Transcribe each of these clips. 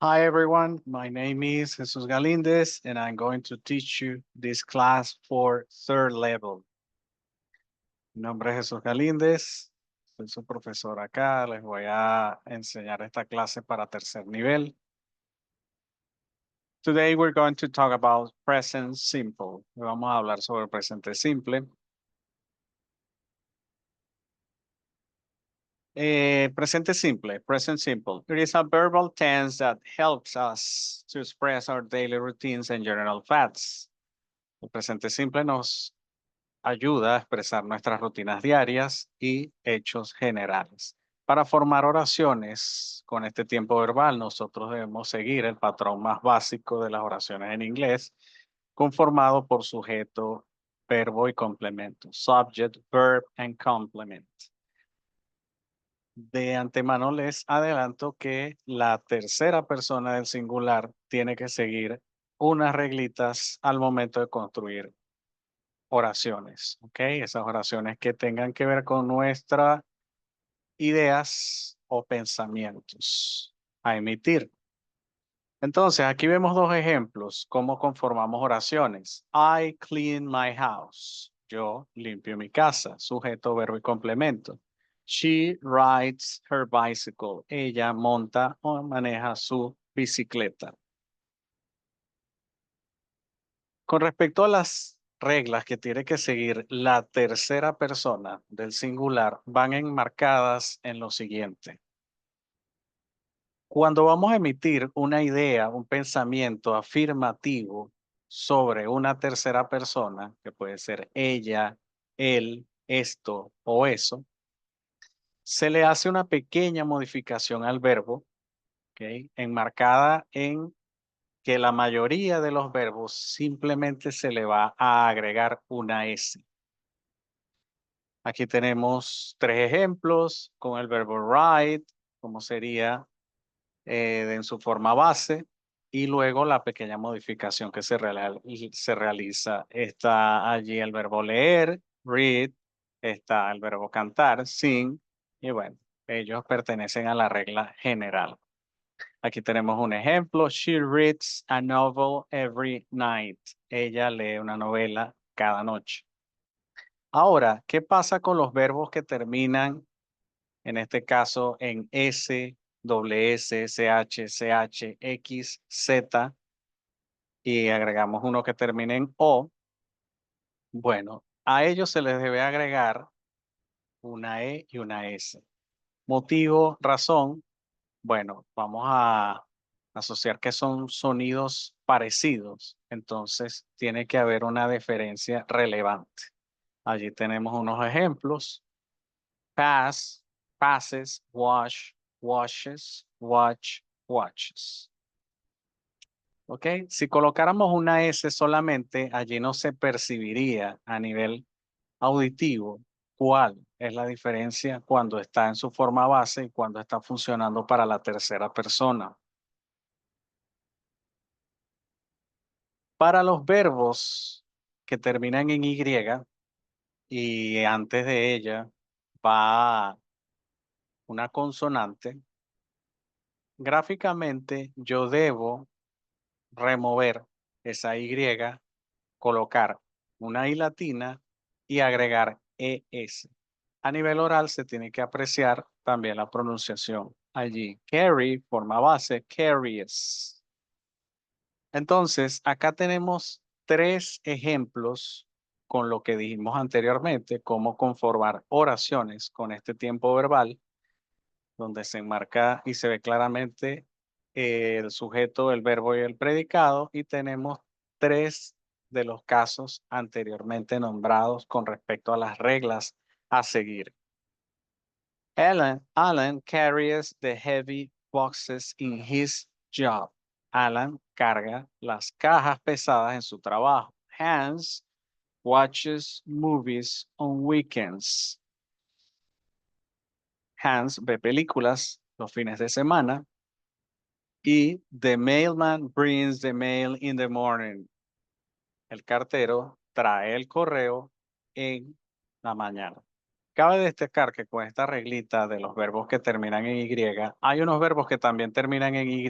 Hi everyone, my name is Jesus Galindez and I'm going to teach you this class for third level. Mi nombre es Jesús Galíndez, soy su profesor acá, les voy a enseñar esta clase para tercer nivel. Today we're going to talk about present simple. Vamos a hablar sobre el presente simple. Presente simple, present simple. It is a verbal tense that helps us to express our daily routines and general facts. El presente simple nos ayuda a expresar nuestras rutinas diarias y hechos generales. Para formar oraciones con este tiempo verbal, nosotros debemos seguir el patrón más básico de las oraciones en inglés, conformado por sujeto, verbo y complemento. Subject, verb and complement. De antemano les adelanto que la tercera persona del singular tiene que seguir unas reglitas al momento de construir oraciones, ¿ok? Esas oraciones que tengan que ver con nuestras ideas o pensamientos a emitir. Entonces, aquí vemos dos ejemplos, cómo conformamos oraciones. I clean my house. Yo limpio mi casa. Sujeto, verbo y complemento. She rides her bicycle. Ella monta o maneja su bicicleta. Con respecto a las reglas que tiene que seguir la tercera persona del singular, van enmarcadas en lo siguiente. Cuando vamos a emitir una idea, un pensamiento afirmativo sobre una tercera persona, que puede ser ella, él, esto o eso, se le hace una pequeña modificación al verbo, ¿ok? Enmarcada en que la mayoría de los verbos simplemente se le va a agregar una S. Aquí tenemos tres ejemplos con el verbo ride, como sería en su forma base, y luego la pequeña modificación que se realiza. Está allí el verbo leer, read, está el verbo cantar, sing, y bueno, ellos pertenecen a la regla general. Aquí tenemos un ejemplo. She reads a novel every night. Ella lee una novela cada noche. Ahora, ¿qué pasa con los verbos que terminan, en este caso, en S, doble S, SH, CH, X, Z y agregamos uno que termine en O? Bueno, a ellos se les debe agregar una E y una S. Motivo, razón. Bueno, vamos a asociar que son sonidos parecidos, entonces tiene que haber una diferencia relevante. Allí tenemos unos ejemplos. Pass, passes, wash, washes, watch, watches. ¿Ok? Si colocáramos una S solamente, allí no se percibiría a nivel auditivo cuál es la diferencia cuando está en su forma base y cuando está funcionando para la tercera persona. Para los verbos que terminan en Y y antes de ella va una consonante, gráficamente yo debo remover esa Y, colocar una I latina y agregar ES. A nivel oral se tiene que apreciar también la pronunciación allí. Carry, forma base, carries. Entonces, acá tenemos tres ejemplos con lo que dijimos anteriormente, cómo conformar oraciones con este tiempo verbal, donde se enmarca y se ve claramente el sujeto, el verbo y el predicado, y tenemos tres de los casos anteriormente nombrados con respecto a las reglas a seguir. Alan carries the heavy boxes in his job. Alan carga las cajas pesadas en su trabajo. Hans watches movies on weekends. Hans ve películas los fines de semana. Y the mailman brings the mail in the morning. El cartero trae el correo en la mañana. Cabe destacar que con esta reglita de los verbos que terminan en Y, hay unos verbos que también terminan en Y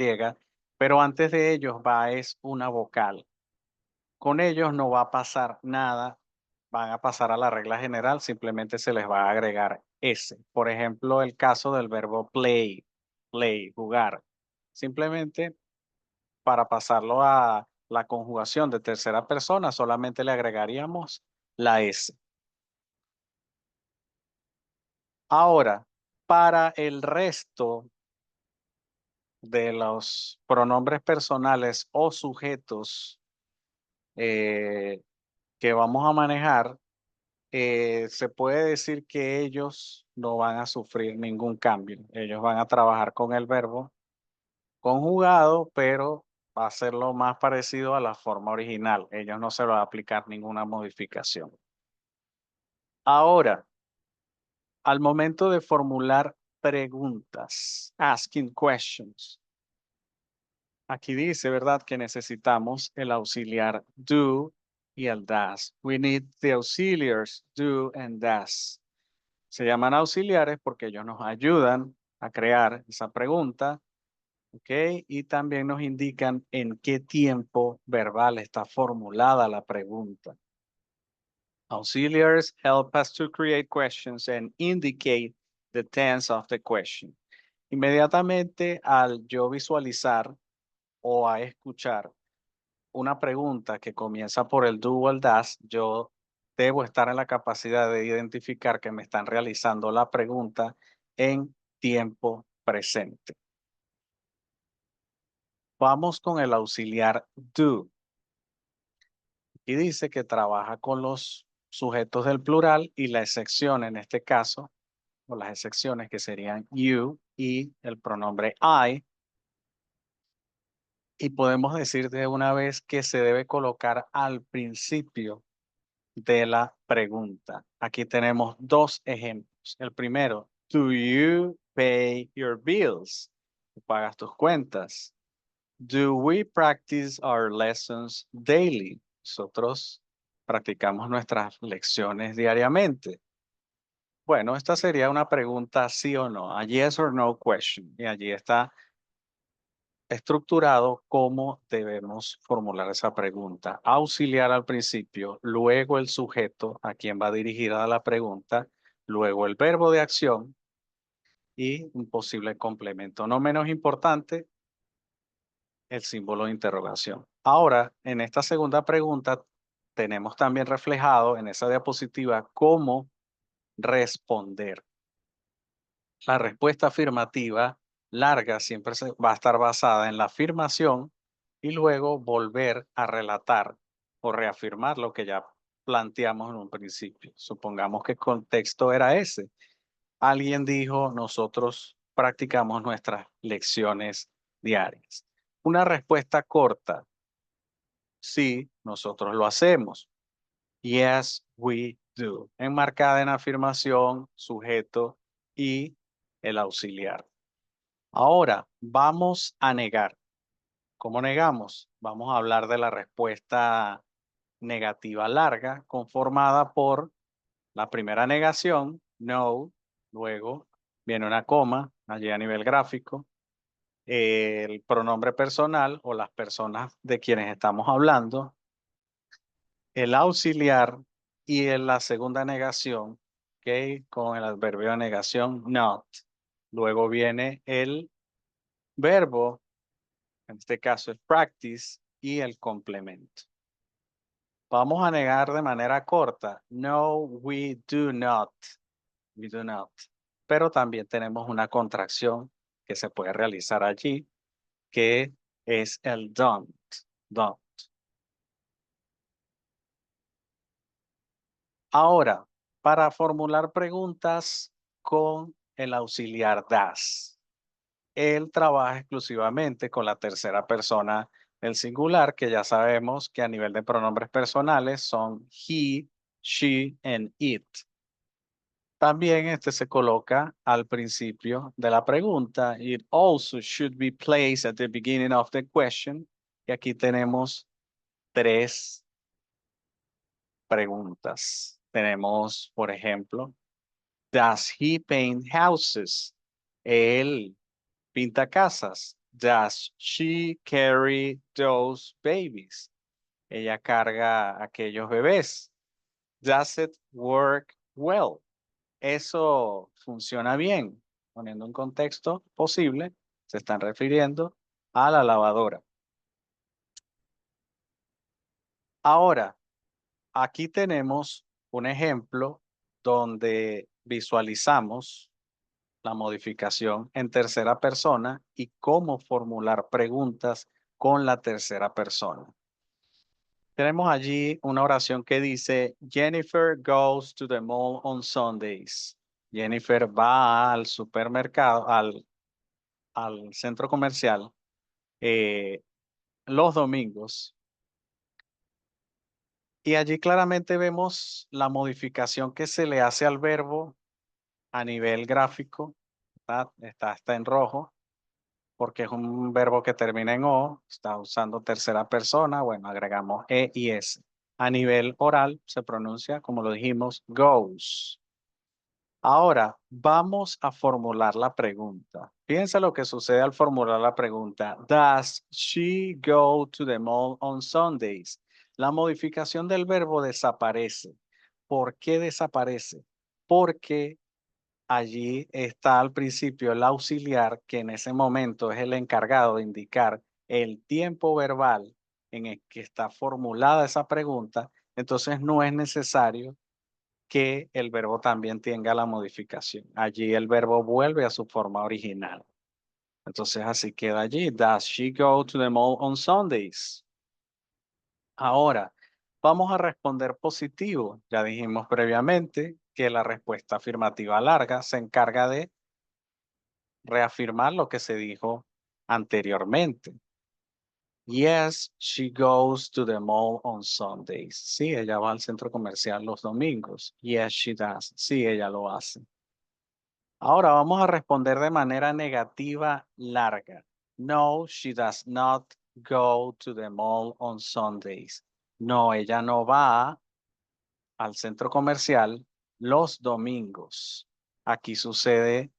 pero antes de ellos va es una vocal. Con ellos no va a pasar nada, van a pasar a la regla general, simplemente se les va a agregar S. Por ejemplo, el caso del verbo play, play, jugar. Simplemente para pasarlo a la conjugación de tercera persona, solamente le agregaríamos la S. Ahora, para el resto de los pronombres personales o sujetos eh, que vamos a manejar, se puede decir que ellos no van a sufrir ningún cambio. Ellos van a trabajar con el verbo conjugado, pero va a ser lo más parecido a la forma original. Ellos no se va a aplicar ninguna modificación. Ahora, al momento de formular preguntas, asking questions, aquí dice, ¿verdad?, que necesitamos el auxiliar do y el does. We need the auxiliars do and does. Se llaman auxiliares porque ellos nos ayudan a crear esa pregunta, ¿ok? Y también nos indican en qué tiempo verbal está formulada la pregunta. Auxiliaries help us to create questions and indicate the tense of the question. Inmediatamente al yo visualizar o a escuchar una pregunta que comienza por el do o el das, yo debo estar en la capacidad de identificar que me están realizando la pregunta en tiempo presente. Vamos con el auxiliar do. Y dice que trabaja con los sujetos del plural y la excepción en este caso, o las excepciones que serían you y el pronombre I. Y podemos decir de una vez que se debe colocar al principio de la pregunta. Aquí tenemos dos ejemplos. El primero, do you pay your bills? ¿Tú pagas tus cuentas? Do we practice our lessons daily? Nosotros practicamos nuestras lecciones diariamente. Bueno, esta sería una pregunta sí o no, a yes or no question. Y allí está estructurado cómo debemos formular esa pregunta. Auxiliar al principio, luego el sujeto a quien va dirigida la pregunta, luego el verbo de acción y un posible complemento. No menos importante, el símbolo de interrogación. Ahora, en esta segunda pregunta, tenemos también reflejado en esa diapositiva cómo responder. La respuesta afirmativa larga siempre va a estar basada en la afirmación y luego volver a relatar o reafirmar lo que ya planteamos en un principio. Supongamos que el contexto era ese. Alguien dijo, nosotros practicamos nuestras lecciones diarias. Una respuesta corta, sí, nosotros lo hacemos. Yes, we do. Enmarcada en afirmación, sujeto y el auxiliar. Ahora, vamos a negar. ¿Cómo negamos? Vamos a hablar de la respuesta negativa larga, conformada por la primera negación, no, luego viene una coma, allí a nivel gráfico, el pronombre personal o las personas de quienes estamos hablando, el auxiliar y en la segunda negación, ¿ok? Con el adverbio de negación, not. Luego viene el verbo, en este caso es practice, y el complemento. Vamos a negar de manera corta. No, we do not. We do not. Pero también tenemos una contracción que se puede realizar allí, que es el don't. Don't. Ahora, para formular preguntas con el auxiliar das. Él trabaja exclusivamente con la tercera persona del singular, que ya sabemos que a nivel de pronombres personales son he, she, and it. También este se coloca al principio de la pregunta. It also should be placed at the beginning of the question. Y aquí tenemos tres preguntas. Tenemos, por ejemplo, does he paint houses? Él pinta casas. Does she carry those babies? Ella carga aquellos bebés. Does it work well? Eso funciona bien. Poniendo un contexto posible, se están refiriendo a la lavadora. Ahora, aquí tenemos un ejemplo donde visualizamos la modificación en tercera persona y cómo formular preguntas con la tercera persona. Tenemos allí una oración que dice, Jennifer goes to the mall on Sundays. Jennifer va al supermercado, al centro comercial eh, los domingos. Y allí claramente vemos la modificación que se le hace al verbo a nivel gráfico. Está en rojo porque es un verbo que termina en O, está usando tercera persona, bueno, agregamos E y S. A nivel oral se pronuncia, como lo dijimos, goes. Ahora, vamos a formular la pregunta. Piensa lo que sucede al formular la pregunta. Does she go to the mall on Sundays? La modificación del verbo desaparece. ¿Por qué desaparece? Porque allí está al principio el auxiliar, que en ese momento es el encargado de indicar el tiempo verbal en el que está formulada esa pregunta. Entonces no es necesario que el verbo también tenga la modificación. Allí el verbo vuelve a su forma original. Entonces así queda allí. Does she go to the mall on Sundays? Ahora, vamos a responder positivo. Ya dijimos previamente que la respuesta afirmativa larga se encarga de reafirmar lo que se dijo anteriormente. Yes, she goes to the mall on Sundays. Sí, ella va al centro comercial los domingos. Yes, she does. Sí, ella lo hace. Ahora vamos a responder de manera negativa larga. No, she does not go to the mall on Sundays. No, ella no va al centro comercial los domingos. Aquí sucede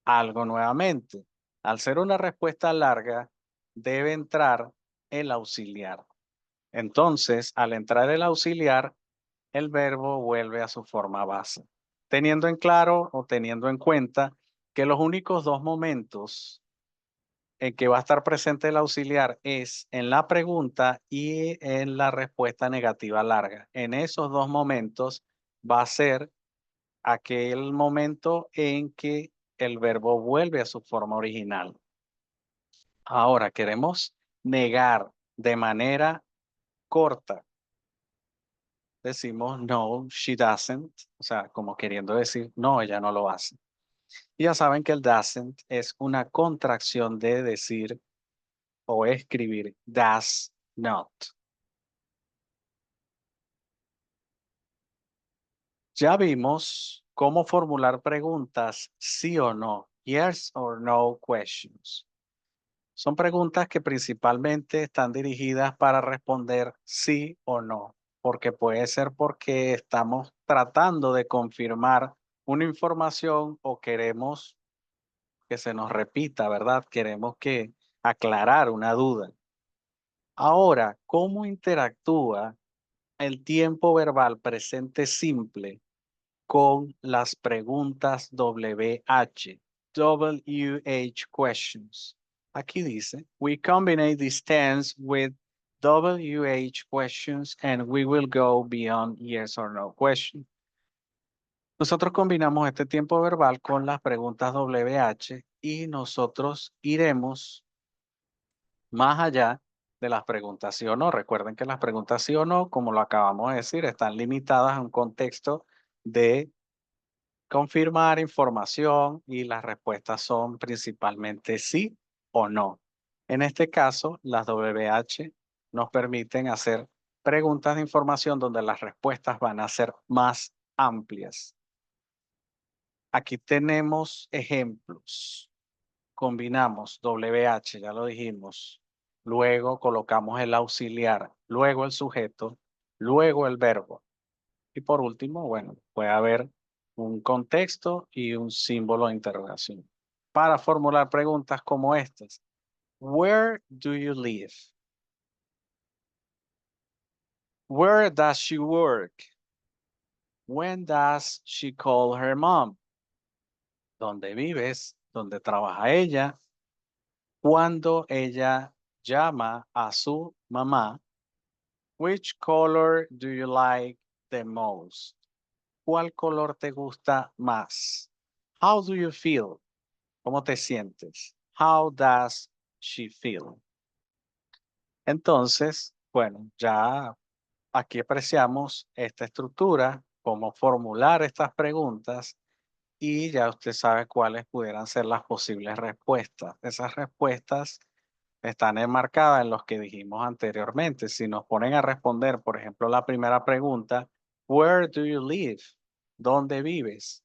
algo nuevamente. Al ser una respuesta larga, debe entrar el auxiliar. Entonces, al entrar el auxiliar, el verbo vuelve a su forma base, teniendo en claro o teniendo en cuenta que los únicos dos momentos en que va a estar presente el auxiliar es en la pregunta y en la respuesta negativa larga. En esos dos momentos va a ser aquel momento en que el verbo vuelve a su forma original. Ahora queremos negar de manera corta. Decimos no, she doesn't, o sea, como queriendo decir no, ella no lo hace. Y ya saben que el doesn't es una contracción de decir o escribir does not. Ya vimos cómo formular preguntas sí o no, yes or no questions. Son preguntas que principalmente están dirigidas para responder sí o no, porque puede ser porque estamos tratando de confirmar una información o queremos que se nos repita, ¿verdad? Queremos que aclarar una duda. Ahora, ¿cómo interactúa el tiempo verbal presente simple con las preguntas WH, WH questions? Aquí dice, we combine this tense with WH questions and we will go beyond yes or no question. Nosotros combinamos este tiempo verbal con las preguntas WH y nosotros iremos más allá de las preguntas sí o no. Recuerden que las preguntas sí o no, como lo acabamos de decir, están limitadas a un contexto de confirmar información y las respuestas son principalmente sí o no. En este caso, las WH nos permiten hacer preguntas de información donde las respuestas van a ser más amplias. Aquí tenemos ejemplos. Combinamos WH, ya lo dijimos. Luego colocamos el auxiliar, luego el sujeto, luego el verbo. Y por último, bueno, puede haber un contexto y un símbolo de interrogación para formular preguntas como estas. Where do you live? Where does she work? When does she call her mom? ¿Dónde vives? ¿Dónde trabaja ella? Cuando ella llama a su mamá. Which color do you like the most? ¿Cuál color te gusta más? How do you feel? ¿Cómo te sientes? How does she feel? Entonces, bueno, ya aquí apreciamos esta estructura, cómo formular estas preguntas y ya usted sabe cuáles pudieran ser las posibles respuestas. Esas respuestas están enmarcadas en los que dijimos anteriormente. Si nos ponen a responder, por ejemplo, la primera pregunta, Where do you live? ¿Dónde vives?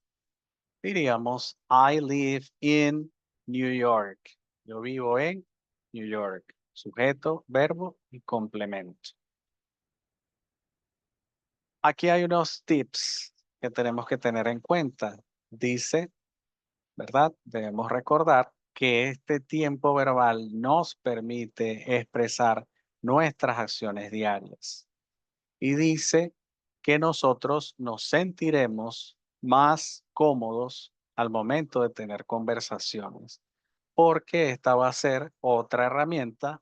Diríamos, I live in New York. Yo vivo en New York. Sujeto, verbo y complemento. Aquí hay unos tips que tenemos que tener en cuenta. Dice, ¿verdad? Debemos recordar que este tiempo verbal nos permite expresar nuestras acciones diarias. Y dice que nosotros nos sentiremos más cómodos al momento de tener conversaciones, porque esta va a ser otra herramienta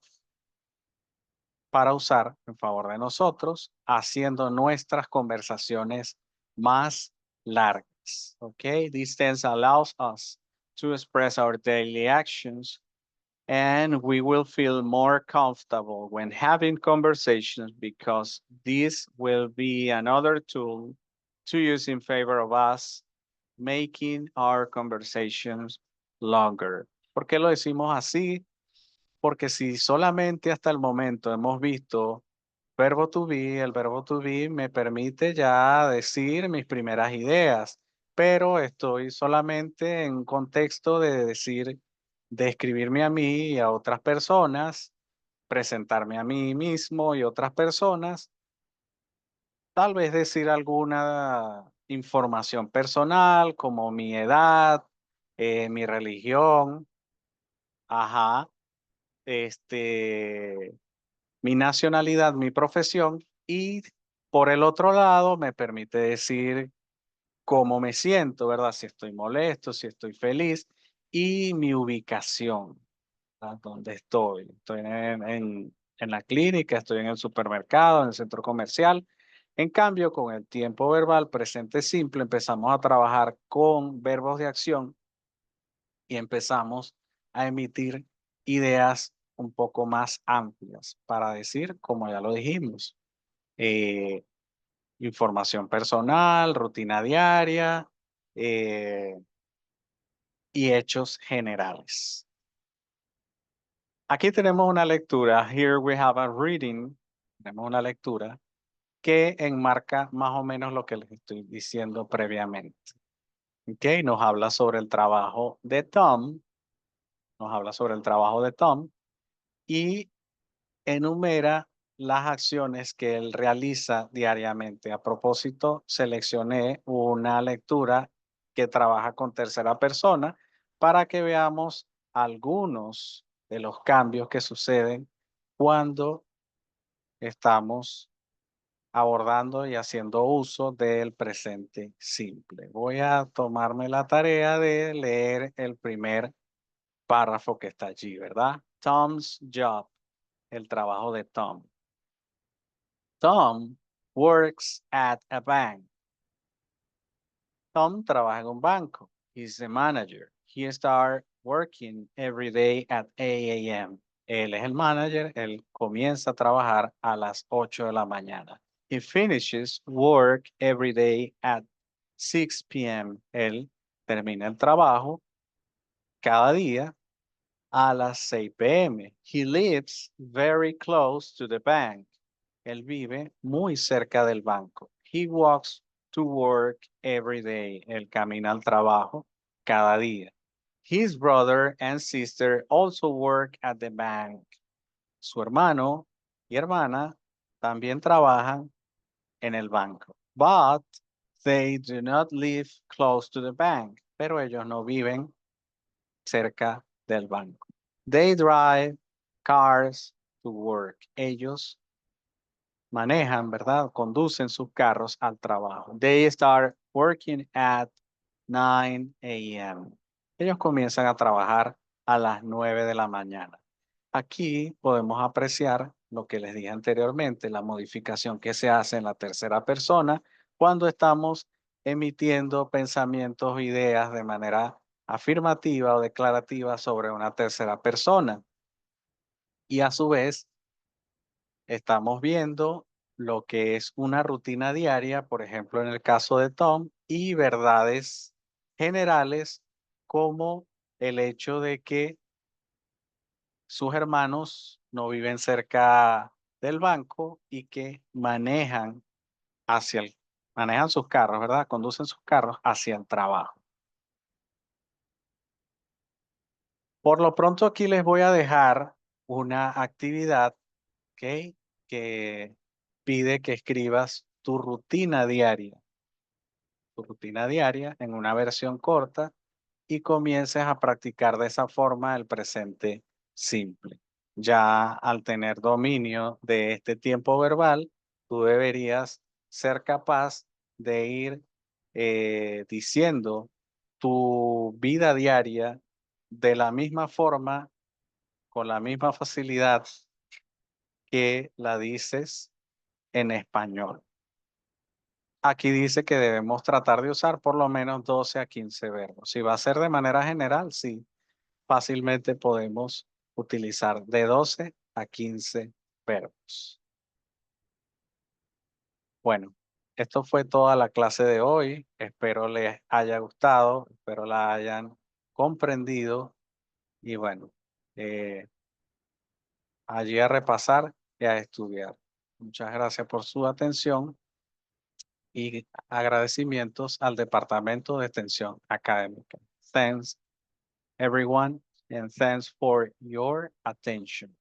para usar en favor de nosotros, haciendo nuestras conversaciones más largas. Okay, this tense allows us to express our daily actions and we will feel more comfortable when having conversations because this will be another tool to use in favor of us making our conversations longer. ¿Por qué lo decimos así? Porque si solamente hasta el momento hemos visto verbo to be, el verbo to be me permite ya decir mis primeras ideas, pero estoy solamente en un contexto de decir, describirme a mí y a otras personas, presentarme a mí mismo y otras personas, tal vez decir alguna información personal como mi edad, mi religión, ajá, este, mi nacionalidad, mi profesión y por el otro lado me permite decir cómo me siento, ¿verdad? Si estoy molesto, si estoy feliz y mi ubicación, ¿verdad? ¿Dónde estoy? Estoy en la clínica, estoy en el supermercado, en el centro comercial. En cambio, con el tiempo verbal presente simple empezamos a trabajar con verbos de acción y empezamos a emitir ideas un poco más amplias para decir, como ya lo dijimos, eh, información personal, rutina diaria y hechos generales. Aquí tenemos una lectura. Here we have a reading. Tenemos una lectura que enmarca más o menos lo que les estoy diciendo previamente. Okay, nos habla sobre el trabajo de Tom. Nos habla sobre el trabajo de Tom y enumera las acciones que él realiza diariamente. A propósito, seleccioné una lectura que trabaja con tercera persona para que veamos algunos de los cambios que suceden cuando estamos abordando y haciendo uso del presente simple. Voy a tomarme la tarea de leer el primer párrafo que está allí, ¿verdad? Tom's job, el trabajo de Tom. Tom works at a bank. Tom trabaja en un banco. He's the manager. He starts working every day at 8 a.m. Él es el manager. Él comienza a trabajar a las 8 de la mañana. He finishes work every day at 6 p.m. Él termina el trabajo cada día a las 6 p.m. He lives very close to the bank. Él vive muy cerca del banco. He walks to work every day. Él camina al trabajo cada día. His brother and sister also work at the bank. Su hermano y hermana también trabajan en el banco. But they do not live close to the bank. Pero ellos no viven cerca del banco. They drive cars to work. Ellos manejan, ¿verdad? Conducen sus carros al trabajo. They start working at 9 a.m. Ellos comienzan a trabajar a las 9 de la mañana. Aquí podemos apreciar lo que les dije anteriormente, la modificación que se hace en la tercera persona cuando estamos emitiendo pensamientos o ideas de manera afirmativa o declarativa sobre una tercera persona. Y a su vez, estamos viendo lo que es una rutina diaria, por ejemplo, en el caso de Tom, y verdades generales como el hecho de que sus hermanos no viven cerca del banco y que manejan sus carros, ¿verdad? Conducen sus carros hacia el trabajo. Por lo pronto aquí les voy a dejar una actividad, ¿ok? Que pide que escribas tu rutina diaria en una versión corta y comiences a practicar de esa forma el presente simple. Ya al tener dominio de este tiempo verbal, tú deberías ser capaz de ir diciendo tu vida diaria de la misma forma, con la misma facilidad que la dices en español. Aquí dice que debemos tratar de usar por lo menos 12 a 15 verbos. Si va a ser de manera general, sí, fácilmente podemos utilizar de 12 a 15 verbos. Bueno, esto fue toda la clase de hoy. Espero les haya gustado, espero la hayan comprendido y bueno, eh, allí a repasar y a estudiar. Muchas gracias por su atención y agradecimientos al Departamento de Extensión Académica. Thanks everyone and thanks for your attention.